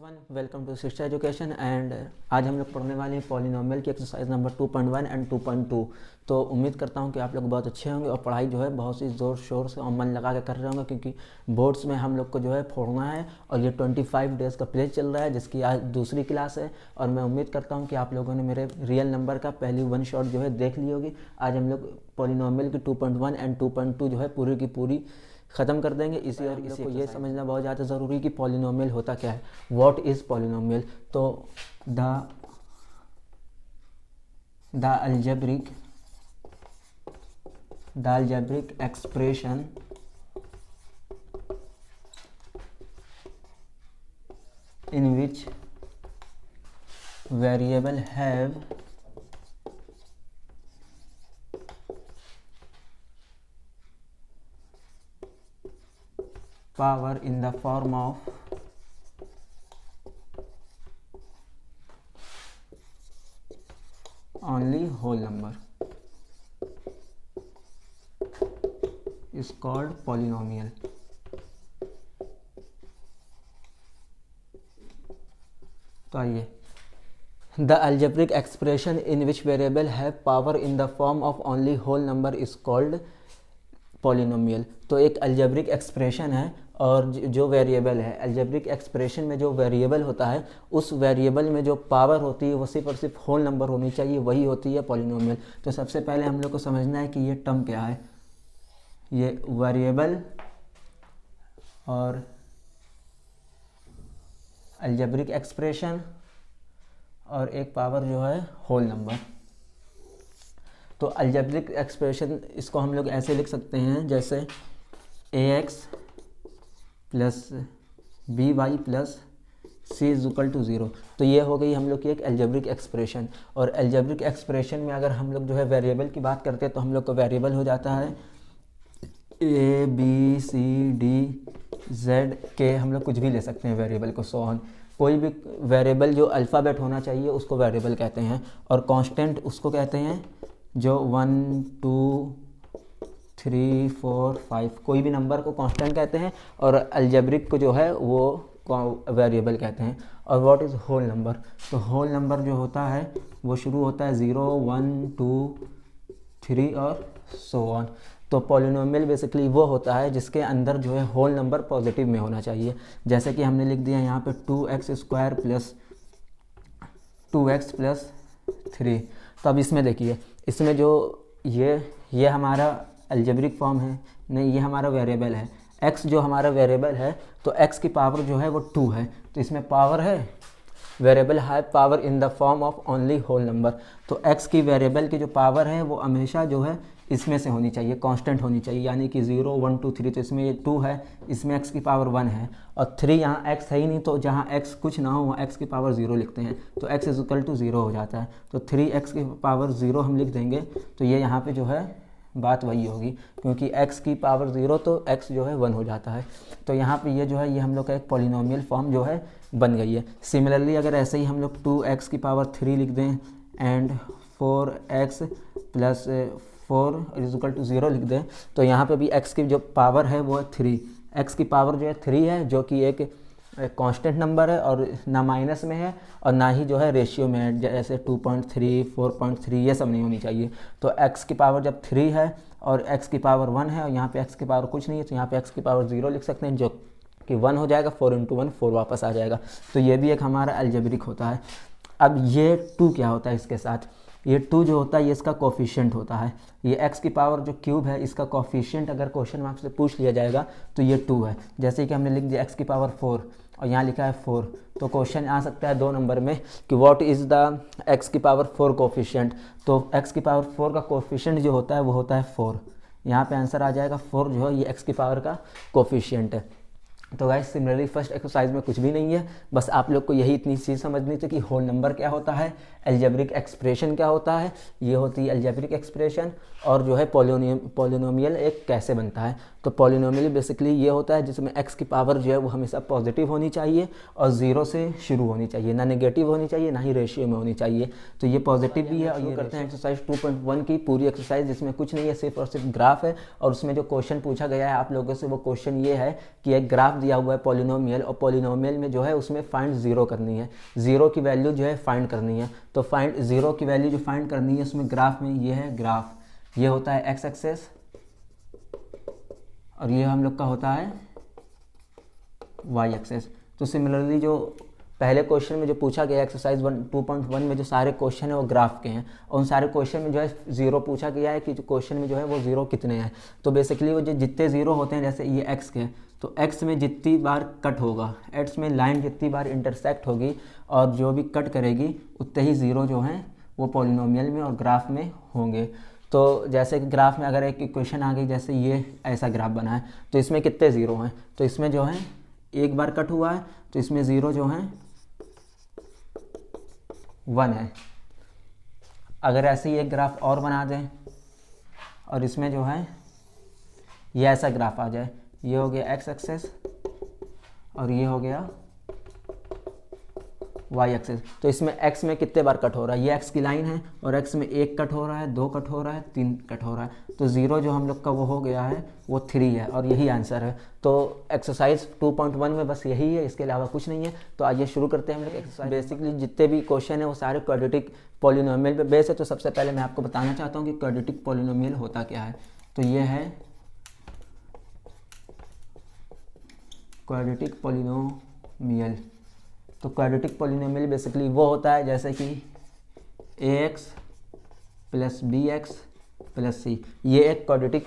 Everyone, welcome to शिक्षा education. And आज हम लोग पढ़ने वाले हैं पॉलिनोमियल की एक्सरसाइज नंबर 2.1 एंड 2.2। तो उम्मीद करता हूं कि आप लोग बहुत अच्छे होंगे और पढ़ाई जो है बहुत ही ज़ोर शोर से और मन लगा के कर रहे होंगे, क्योंकि बोर्ड्स में हम लोग को जो है फोड़ना है और ये 25 डेज़ का प्ले चल रहा है, जिसकी आज दूसरी क्लास है। और मैं उम्मीद करता हूँ कि आप लोगों ने मेरे रियल नंबर का पहली वन शॉट जो है देख ली होगी। आज हम लोग पॉलिनोमियल की 2.1 एंड 2.2 जो है पूरी की पूरी ख़त्म कर देंगे। इसी और इसी को ये समझना बहुत ज़्यादा ज़रूरी कि पॉलिनोमियल होता क्या है, व्हाट इज़ पॉलिनोमियल। तो the algebraic expression in which variable have power in the form of only whole number is called polynomial। तो आइए, The algebraic expression in which variable have power in the form of only whole number is called polynomial। तो एक algebraic expression है और जो variable है, algebraic expression में जो वेरिएबल होता है उस वेरिएबल में जो पावर होती है वो सिर्फ और सिर्फ होल नंबर होनी चाहिए, वही होती है पॉलिनोमियल। तो सबसे पहले हम लोग को समझना है कि ये टर्म क्या है। ये वेरिएबल और अलजेब्रिक एक्सप्रेशन और एक पावर जो है होल नंबर। तो अलजेब्रिक एक्सप्रेशन इसको हम लोग ऐसे लिख सकते हैं जैसे ax plus B Y plus C is equal to 0। तो ये हो गई हम लोग की एक अलजेब्रिक एक्सप्रेशन। और अलजेब्रिक एक्सप्रेशन में अगर हम लोग जो है वेरिएबल की बात करते हैं तो हम लोग को वेरिएबल हो जाता है A B C D Z के, हम लोग कुछ भी ले सकते हैं वेरिएबल को, सो ऑन। कोई भी वेरिएबल जो अल्फ़ाबेट होना चाहिए उसको वेरिएबल कहते हैं, और कांस्टेंट उसको कहते हैं जो 1 2 3 4 5 कोई भी नंबर को कांस्टेंट कहते हैं, और अलजेब्रिक को जो है वो वेरिएबल कहते हैं। और व्हाट इज़ होल नंबर। तो होल नंबर जो होता है वो शुरू होता है 0 1 2 3 और सो ऑन। तो पॉलिनोमियल बेसिकली वो होता है जिसके अंदर जो है होल नंबर पॉजिटिव में होना चाहिए। जैसे कि हमने लिख दिया यहाँ पे 2x² प्लस 2x प्लस 3। तो अब इसमें देखिए, इसमें जो ये हमारा अलजेब्रिक फॉर्म है, नहीं ये हमारा वेरिएबल है। x जो हमारा वेरिएबल है तो x की पावर जो है वो 2 है, तो इसमें पावर है, वेरिएबल है power in the form of only whole number. तो x की वेरिएबल की जो पावर है वो हमेशा जो है इसमें से होनी चाहिए, कांस्टेंट होनी चाहिए, यानी कि 0 1 2 3। तो इसमें ये 2 है, इसमें x की पावर 1 है, और 3 यहाँ x है ही नहीं, तो जहाँ x कुछ ना हो वहाँ x की पावर 0 लिखते हैं, तो x इज इक्वल टू 0 हो जाता है। तो 3x की पावर 0 हम लिख देंगे, तो ये यहाँ पे जो है बात वही होगी, क्योंकि x की पावर 0 तो x जो है 1 हो जाता है। तो यहाँ पे ये जो है ये हम लोग का एक पॉलिनोमियल फॉर्म जो है बन गई है। सिमिलरली अगर ऐसे ही हम लोग 2x की पावर 3 लिख दें and 4x plus 4 is equal to 0 लिख दें, तो यहाँ पे भी x की जो पावर है वो है 3। x की पावर जो है 3 है, जो कि एक कांस्टेंट नंबर है और ना माइनस में है और ना ही जो है रेशियो में है, जैसे 2.3 4.3 ये सब नहीं होनी चाहिए। तो x की पावर जब 3 है और x की पावर 1 है और यहाँ पे x की पावर कुछ नहीं है, तो यहाँ पे x की पावर 0 लिख सकते हैं, जो कि 1 हो जाएगा। 4 × 1 4 वापस आ जाएगा। तो ये भी एक हमारा अलजेब्रिक होता है। अब ये 2 क्या होता है इसके साथ, ये 2 जो होता है ये इसका कोफिशिएंट होता है। ये x की पावर जो क्यूब है इसका कोफिशिएंट अगर क्वेश्चन मार्क्स से पूछ लिया जाएगा तो ये 2 है। जैसे कि हमने लिख दिया x की पावर 4 और यहाँ लिखा है 4, तो क्वेश्चन आ सकता है 2 नंबर में कि व्हाट इज़ द x की पावर 4 कोफिशिएंट। तो x की पावर 4 का कोफिशिएंट जो होता है वो होता है 4। यहाँ पे आंसर आ जाएगा 4 जो है ये x की पावर का कोफिशिएंट है। तो गाइस सिमिलरली फर्स्ट एक्सरसाइज में कुछ भी नहीं है, बस आप लोग को यही इतनी चीज़ समझनी थी कि होल नंबर क्या होता है, अलजेब्रिक एक्सप्रेशन क्या होता है, ये होती है अलजेब्रिक एक्सप्रेशन, और जो है पॉलिनोमियल एक कैसे बनता है। तो पॉलिनोमियल बेसिकली ये होता है जिसमें x की पावर जो है वो हमेशा पॉजिटिव होनी चाहिए और 0 से शुरू होनी चाहिए, ना नेगेटिव होनी चाहिए ना ही रेशियो में होनी चाहिए। तो ये पॉजिटिव भी है। और ये करते हैं एक्सरसाइज 2.1 की पूरी एक्सरसाइज, जिसमें कुछ नहीं है, सिर्फ और सिर्फ ग्राफ है। और उसमें जो क्वेश्चन पूछा गया है आप लोगों से वो क्वेश्चन ये है कि एक ग्राफ दिया हुआ है पॉलिनोमियल, और पॉलिनोमियल में जो है उसमें फाइंड ज़ीरो करनी है, ज़ीरो की वैल्यू जो है फाइंड करनी है। तो फाइंड ज़ीरो की वैल्यू जो फाइंड करनी है उसमें ग्राफ में ये है ग्राफ, ये होता है एक्स एक्सेस और ये हम लोग का होता है वाई एक्सेस। तो सिमिलरली जो पहले क्वेश्चन में जो पूछा गया एक्सरसाइज 2.1 में जो सारे क्वेश्चन है वो ग्राफ के हैं, और उन सारे क्वेश्चन में जो है ज़ीरो पूछा गया है कि जो क्वेश्चन में जो है वो ज़ीरो कितने हैं। तो बेसिकली वो जो जितने ज़ीरो होते हैं, जैसे ये एक्स के, तो एक्स में जितनी बार कट होगा, एक्स में लाइन जितनी बार इंटरसेक्ट होगी और जो भी कट करेगी उतने ही ज़ीरो जो हैं वो पॉलिनोमियल में और ग्राफ में होंगे। तो जैसे कि ग्राफ में अगर एक इक्वेशन आ गई, जैसे ये ऐसा ग्राफ बना है, तो इसमें कितने ज़ीरो हैं, तो इसमें जो है एक बार कट हुआ है तो इसमें ज़ीरो जो हैं 1 है। अगर ऐसे ही एक ग्राफ और बना दें और इसमें जो है ये ऐसा ग्राफ आ जाए, ये हो गया एक्स एक्सेस और ये हो गया वाई एक्सेस, तो इसमें एक्स में कितने बार कट हो रहा है, ये एक्स की लाइन है और एक्स में एक कट हो रहा है, दो कट हो रहा है, तीन कट हो रहा है, तो ज़ीरो जो हम लोग का वो हो गया है वो 3 है और यही आंसर है। तो एक्सरसाइज 2.1 में बस यही है, इसके अलावा कुछ नहीं है। तो आइए शुरू करते हैं हम लोग एक्सरसाइज। बेसिकली जितने भी क्वेश्चन है वो सारे क्वाड्रेटिक पॉलिनोमियल पे बेस है। तो सबसे पहले मैं आपको बताना चाहता हूँ कि क्वाड्रेटिक पॉलिनोमियल होता क्या है। तो ये है क्वाड्रेटिक पॉलिनोमियल। तो क्वाड्रेटिक पॉलिनोमियल बेसिकली वो होता है जैसे कि ax plus bx plus c, ये एक क्वाड्रेटिक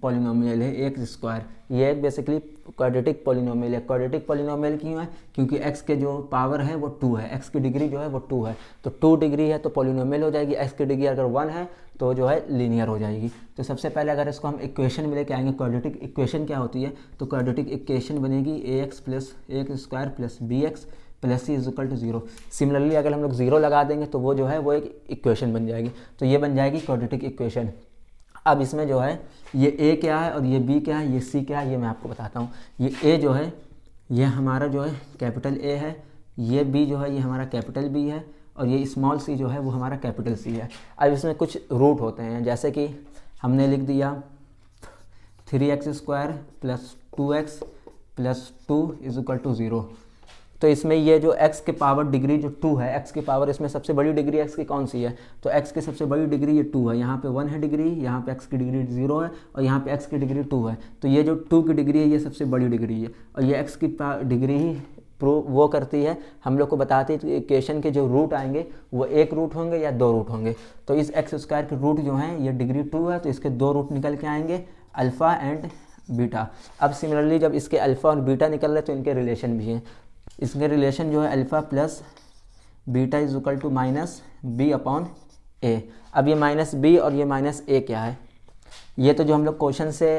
पॉलिनोमियल है, एक्स स्क्वायर, ये एक बेसिकली क्वाड्रेटिक पॉलिनोमियल है। क्वाड्रेटिक पॉलिनोमियल क्यों है, क्योंकि x के जो पावर है वो 2 है, x की डिग्री जो है वो 2 है, तो 2 डिग्री है तो पॉलिनोमियल हो जाएगी। x की डिग्री अगर 1 है तो जो है लीनियर हो जाएगी। तो सबसे पहले अगर इसको हम इक्वेशन में लेके आएंगे, क्वाड्रेटिक इक्वेशन क्या होती है, तो क्वाड्रेटिक इक्वेशन बनेगी ax plus X square plus bx plus C is equal to 0। Similarly अगर हम लोग 0 लगा देंगे तो वो जो है वो एक इक्वेशन बन जाएगी, तो ये बन जाएगी क्वाड्रेटिक इक्वेशन। अब इसमें जो है ये a क्या है और ये b क्या है, ये c क्या है, ये मैं आपको बताता हूँ। ये a जो है ये हमारा जो है कैपिटल A है, ये b जो है ये हमारा कैपिटल B है, और ये स्मॉल c जो है वो हमारा कैपिटल C है। अब इसमें कुछ रूट होते हैं, जैसे कि हमने लिख दिया 3x square plus 2x plus 2 is equal to 0। तो इसमें ये जो x के पावर डिग्री जो 2 है, x की पावर इसमें सबसे बड़ी डिग्री x की कौन सी है, तो x की सबसे बड़ी डिग्री ये 2 है, यहाँ पे 1 है डिग्री, यहाँ पे x की डिग्री 0 है और यहाँ पे x की डिग्री 2 है। तो ये जो 2 की डिग्री है ये सबसे बड़ी डिग्री है, और ये x की डिग्री ही प्रूव वो करती है, हम लोग को बताती है कि इक्वेशन के जो रूट आएंगे वो एक रूट होंगे या दो रूट होंगे। तो इस एक्स स्क्वायर के रूट जो हैं ये डिग्री 2 है, तो इसके दो रूट निकल के आएंगे, अल्फ़ा एंड बीटा। अब सिमिलरली जब इसके अल्फ़ा और बीटा निकल रहे तो इनके रिलेशन भी हैं। इसके रिलेशन जो है alpha plus beta is equal to minus b upon a. अब ये माइनस बी और ये माइनस ए क्या है, ये तो जो हम लोग क्वेश्चन से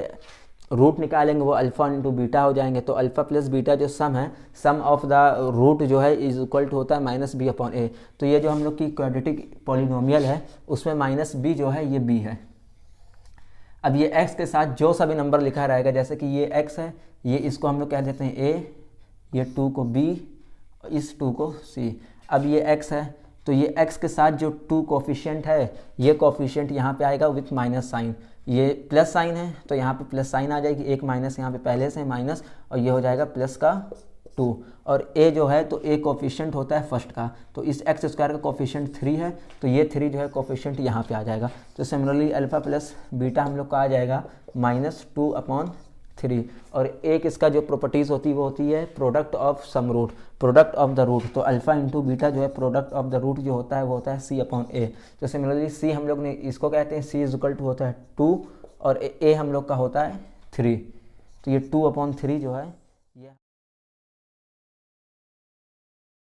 रूट निकालेंगे वो अल्फ़ा इंटू बीटा हो जाएंगे। तो अल्फ़ा प्लस बीटा जो सम है, सम ऑफ द रूट जो है इज इक्वल टू होता है माइनस बी अपॉन ए। तो ये जो हम लोग की क्वाड्रेटिक पॉलिनोमियल है उसमें माइनस बी जो है ये बी है। अब ये x के साथ जो सा भी नंबर लिखा रहेगा, जैसे कि ये x है, ये इसको हम लोग कह देते हैं a, ये 2 को b, इस 2 को c। अब ये x है तो ये x के साथ जो 2 कोफिशिएंट है, ये कोफिशिएंट यहाँ पे आएगा विथ माइनस साइन, ये प्लस साइन है तो यहाँ पे प्लस साइन आ जाएगी, एक माइनस यहाँ पे पहले से माइनस, और ये हो जाएगा प्लस का 2। और a जो है तो a कोफिशिएंट होता है फर्स्ट का, तो इस एक्स स्क्वायर का कोफिशिएंट 3 है, तो ये 3 जो है कोफिशिएंट यहाँ पे आ जाएगा। तो सिमिलरली अल्फ़ा प्लस बीटा हम लोग का आ जाएगा -2/3। और एक इसका जो प्रॉपर्टीज़ होती है वो होती है product of sum root, product of the root. तो अल्फ़ा इंटू बीटा जो है प्रोडक्ट ऑफ द रूट जो होता है वो होता है c/a। तो सिमिलरली c हम लोग ने इसको कहते हैं c इज इक्वल टू होता है 2 और a हम लोग का होता है 3। तो ये 2/3 जो है